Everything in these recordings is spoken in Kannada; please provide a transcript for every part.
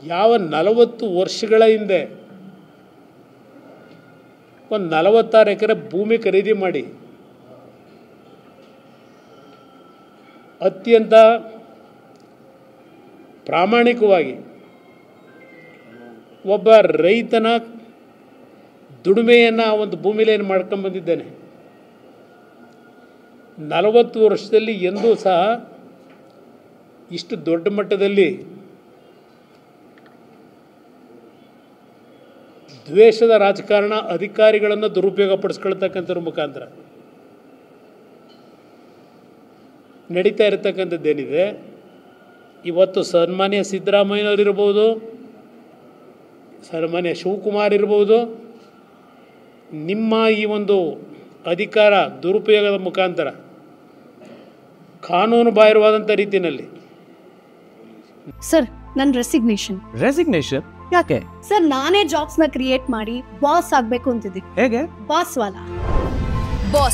ಯಾವ 40 ವರ್ಷಗಳ ಹಿಂದೆ ಒಂದು 46 ಎಕರೆ ಭೂಮಿ ಖರೀದಿ ಮಾಡಿ ಅತ್ಯಂತ ಪ್ರಾಮಾಣಿಕವಾಗಿ ಒಬ್ಬ ರೈತನ ದುಡಿಮೆಯನ್ನು ಒಂದು ಭೂಮಿಲಿ ಏನು ಮಾಡ್ಕೊಂಡ್ಬಂದಿದ್ದೇನೆ. 40 ವರ್ಷದಲ್ಲಿ ಎಂದೂ ಸಹ ಇಷ್ಟು ದೊಡ್ಡ ಮಟ್ಟದಲ್ಲಿ ದ್ವೇಷದ ರಾಜಕಾರಣ, ಅಧಿಕಾರಿಗಳನ್ನು ದುರುಪಯೋಗ ಪಡಿಸ್ಕೊಳ್ತಕ್ಕಂಥವ್ರ ಮುಖಾಂತರ ನಡೀತಾ ಇರತಕ್ಕಂಥದ್ದೇನಿದೆ, ಇವತ್ತು ಸನ್ಮಾನ್ಯ ಸಿದ್ದರಾಮಯ್ಯನವರಿರ್ಬೋದು, ಸನ್ಮಾನ್ಯ ಶಿವಕುಮಾರ್ ಇರ್ಬೋದು, ನಿಮ್ಮ ಈ ಒಂದು ಅಧಿಕಾರ ದುರುಪಯೋಗದ ಮುಖಾಂತರ ಕಾನೂನು ಬಾಹಿರವಾದಂಥ ರೀತಿಯಲ್ಲಿ ಸರ್ ನನ್ನ ರೆಸಿಗ್ನೇಷನ್ ಯಾಕೆ ಸರ್? ನಾನೇ ಜಾಬ್ಸ್ ನ ಕ್ರಿಯೇಟ್ ಮಾಡಿ ಬಾಸ್ ಆಗ್ಬೇಕು ಅಂತಿದ್ದೀನಿ. ಹೇಗೆ? Boss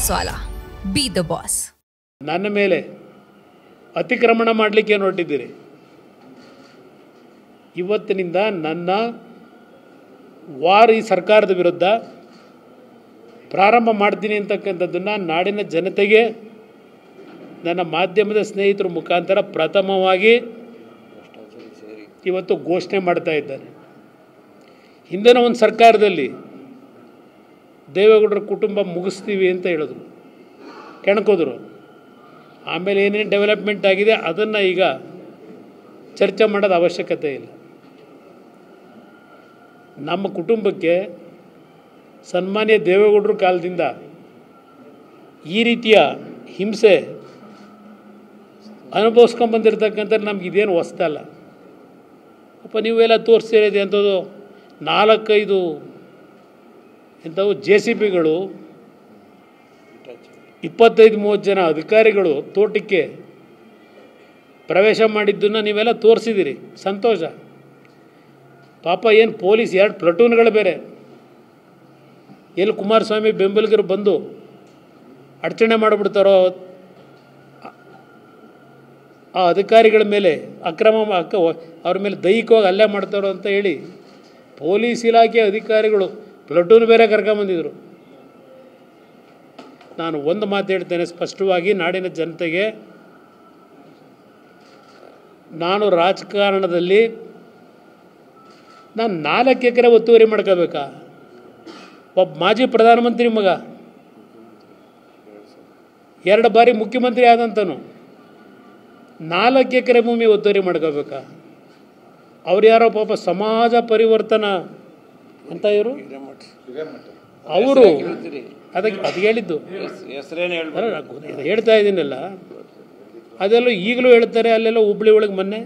Vala B the boss. ನನ್ನ ಮೇಲೆ ಅತಿಕ್ರಮಣ ಮಾಡಲಿಕ್ಕೆ ಹೊರಟಿದ್ದೀರಿ. ಇವತ್ತಿನಿಂದ ನನ್ನ ವಾರ್ ಈ ಸರ್ಕಾರದ ವಿರುದ್ಧ ಪ್ರಾರಂಭ ಮಾಡ್ತೀನಿ ಅಂತಕ್ಕಂಥದ್ದನ್ನು ನಾಡಿನ ಜನತೆಗೆ ನನ್ನ ಮಾಧ್ಯಮದ ಸ್ನೇಹಿತರ ಮುಖಾಂತರ ಪ್ರಥಮವಾಗಿ ಇವತ್ತು ಘೋಷಣೆ ಮಾಡ್ತಾ ಇದ್ದಾರೆ. ಹಿಂದಿನ ಒಂದು ಸರ್ಕಾರದಲ್ಲಿ ದೇವೇಗೌಡರ ಕುಟುಂಬ ಮುಗಿಸ್ತೀವಿ ಅಂತ ಹೇಳಿದ್ರು, ಕೆಣಕೋದ್ರು. ಆಮೇಲೆ ಏನೇನು ಡೆವಲಪ್ಮೆಂಟ್ ಆಗಿದೆ ಅದನ್ನು ಈಗ ಚರ್ಚೆ ಮಾಡೋದು ಅವಶ್ಯಕತೆ ಇಲ್ಲ. ನಮ್ಮ ಕುಟುಂಬಕ್ಕೆ ಸನ್ಮಾನ್ಯ ದೇವೇಗೌಡರ ಕಾಲದಿಂದ ಈ ರೀತಿಯ ಹಿಂಸೆ ಅನುಭವಿಸ್ಕೊಂಡ್ಬಂದಿರ್ತಕ್ಕಂಥ ನಮ್ಗೆ ಇದೇನು ಹೊಸ್ತಲ್ಲ. ಅಪ್ಪ ನೀವೆಲ್ಲ ತೋರಿಸಿರೋದು ಅಂಥದ್ದು 4-5 ಇಂಥವು JCBಗಳು, 25-30 ಜನ ಅಧಿಕಾರಿಗಳು ತೋಟಕ್ಕೆ ಪ್ರವೇಶ ಮಾಡಿದ್ದನ್ನು ನೀವೆಲ್ಲ ತೋರಿಸಿದ್ದೀರಿ, ಸಂತೋಷ. ಪಾಪ ಏನು ಪೊಲೀಸ್ 2 ಪ್ಲಟೂನ್ಗಳು ಬೇರೆ ಎಲ್ಲಿ ಕುಮಾರಸ್ವಾಮಿ ಬೆಂಬಲಿಗರು ಬಂದು ಅಡಚಣೆ ಮಾಡಿಬಿಡ್ತಾರೋ, ಆ ಅಧಿಕಾರಿಗಳ ಮೇಲೆ ಅವ್ರ ಮೇಲೆ ದೈಹಿಕವಾಗಿ ಹಲ್ಲೆ ಮಾಡ್ತಾರೋ ಅಂತ ಹೇಳಿ ಪೊಲೀಸ್ ಇಲಾಖೆ ಅಧಿಕಾರಿಗಳು ಪ್ಲಟೂನ್ ಬೇರೆ ಕರ್ಕೊಂಬಂದಿದ್ರು. ನಾನು ಒಂದು ಮಾತು ಹೇಳ್ತೇನೆ ಸ್ಪಷ್ಟವಾಗಿ ನಾಡಿನ ಜನತೆಗೆ, ನಾನು ರಾಜಕಾರಣದಲ್ಲಿ ನಾನು 4 ಎಕರೆ ಒತ್ತುವರಿ ಮಾಡ್ಕೋಬೇಕಾ? ಒಬ್ಬ ಮಾಜಿ ಪ್ರಧಾನಮಂತ್ರಿ ಮಗ 2 ಬಾರಿ ಮುಖ್ಯಮಂತ್ರಿ ಆದಂತನು 4 ಎಕರೆ ಭೂಮಿ ಒತ್ತುವರಿ ಮಾಡ್ಕೋಬೇಕಾ? ಅವ್ರು ಯಾರೋ ಪಾಪ ಸಮಾಜ ಪರಿವರ್ತನಾ ಅಂತ ಇವರು, ಅವರು ಅದಕ್ಕೆ ಅದು ಹೇಳಿದ್ದು ಹೇಳ್ತಾ ಇದ್ದೀನಲ್ಲ, ಅದೆಲ್ಲ ಈಗಲೂ ಹೇಳ್ತಾರೆ. ಅಲ್ಲೆಲ್ಲ ಹುಬ್ಳಿ ಒಳಗೆ ಮೊನ್ನೆ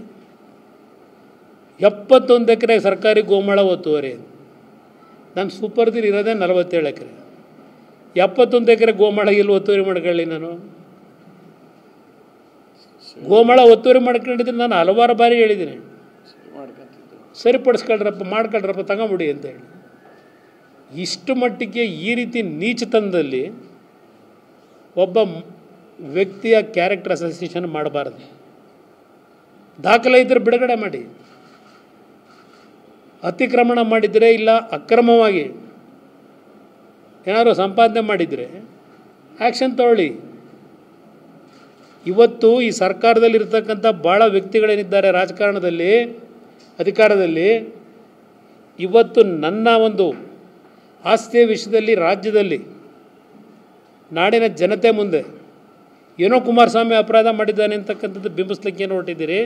71 ಎಕರೆ ಸರ್ಕಾರಿ ಗೋಮಾಳ ಒತ್ತುವರಿ. ನಾನು ಸೂಪರ್ದಿಲ್ ಇರೋದೇ 47 ಎಕರೆ. 71 ಎಕರೆ ಗೋಮಾಳ ಇಲ್ಲಿ ಒತ್ತುವರಿ ಮಾಡ್ಕೊಳ್ಳಿ. ನಾನು ಗೋಮಾಳ ಒತ್ತುವರಿ ಮಾಡ್ಕೊಂಡಿದ್ದೀನಿ. ನಾನು ಹಲವಾರು ಬಾರಿ ಹೇಳಿದ್ದೀನಿ, ಸರಿಪಡಿಸ್ಕೊಳ್ರಪ್ಪ, ಮಾಡ್ಕೊಳ್ರಪ್ಪ, ತಗೊಂಬಿಡಿ ಅಂತ ಹೇಳಿ. ಇಷ್ಟು ಮಟ್ಟಿಗೆ ಈ ರೀತಿ ನೀಚತನದಲ್ಲಿ ಒಬ್ಬ ವ್ಯಕ್ತಿಯ ಕ್ಯಾರೆಕ್ಟರ್ ಅಸೋಸಿಯೇಷನ್ ಮಾಡಬಾರ್ದು. ದಾಖಲೆ ಇದ್ದರೆ ಬಿಡುಗಡೆ ಮಾಡಿ. ಅತಿಕ್ರಮಣ ಮಾಡಿದರೆ ಇಲ್ಲ ಅಕ್ರಮವಾಗಿ ಏನಾದರೂ ಸಂಪಾದನೆ ಮಾಡಿದರೆ ಆ್ಯಕ್ಷನ್ ತಗೊಳ್ಳಿ. ಇವತ್ತು ಈ ಸರ್ಕಾರದಲ್ಲಿರ್ತಕ್ಕಂಥ ಭಾಳ ವ್ಯಕ್ತಿಗಳೇನಿದ್ದಾರೆ ರಾಜಕಾರಣದಲ್ಲಿ, ಅಧಿಕಾರದಲ್ಲಿ, ಇವತ್ತು ನನ್ನ ಒಂದು ಆಸ್ತಿಯ ವಿಷಯದಲ್ಲಿ ರಾಜ್ಯದಲ್ಲಿ ನಾಡಿನ ಜನತೆ ಮುಂದೆ ಏನೋ ಕುಮಾರಸ್ವಾಮಿ ಅಪರಾಧ ಮಾಡಿದ್ದಾನೆ ಅಂತಕ್ಕಂಥದ್ದು ಬಿಂಬಿಸ್ಲಿಕ್ಕೆ ಏನು ಹೊರಟಿದ್ದೀರಿ?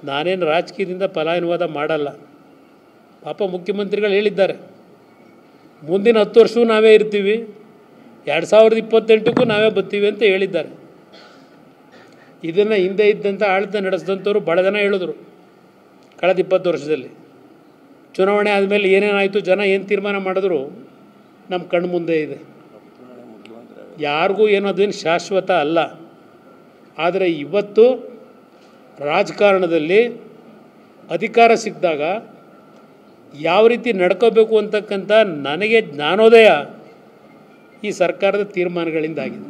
ನಾನೇನು ರಾಜಕೀಯದಿಂದ ಪಲಾಯನವಾದ ಮಾಡಲ್ಲ. ಪಾಪ ಮುಖ್ಯಮಂತ್ರಿಗಳು ಹೇಳಿದ್ದಾರೆ, ಮುಂದಿನ 10 ವರ್ಷವೂ ನಾವೇ ಇರ್ತೀವಿ, 2028ಕ್ಕೂ ನಾವೇ ಬರ್ತೀವಿ ಅಂತ ಹೇಳಿದ್ದಾರೆ. ಇದನ್ನು ಹಿಂದೆ ಇದ್ದಂಥ ಆಡಳಿತ ನಡೆಸಿದಂಥವ್ರು ಭಾಳ ಜನ ಹೇಳಿದ್ರು. ಕಳೆದ 20 ವರ್ಷದಲ್ಲಿ ಚುನಾವಣೆ ಆದಮೇಲೆ ಏನೇನಾಯಿತು, ಜನ ಏನು ತೀರ್ಮಾನ ಮಾಡಿದ್ರು ನಮ್ಮ ಕಣ್ಣು ಮುಂದೆ ಇದೆ. ಯಾರಿಗೂ ಏನೋ ಅದೇನು ಶಾಶ್ವತ ಅಲ್ಲ. ಆದರೆ ಇವತ್ತು ರಾಜಕಾರಣದಲ್ಲಿ ಅಧಿಕಾರ ಸಿಕ್ಕಿದಾಗ ಯಾವ ರೀತಿ ನಡ್ಕೋಬೇಕು ಅಂತಕ್ಕಂಥ ನನಗೆ ಜ್ಞಾನೋದಯ ಈ ಸರ್ಕಾರದ ತೀರ್ಮಾನಗಳಿಂದ ಆಗಿದೆ.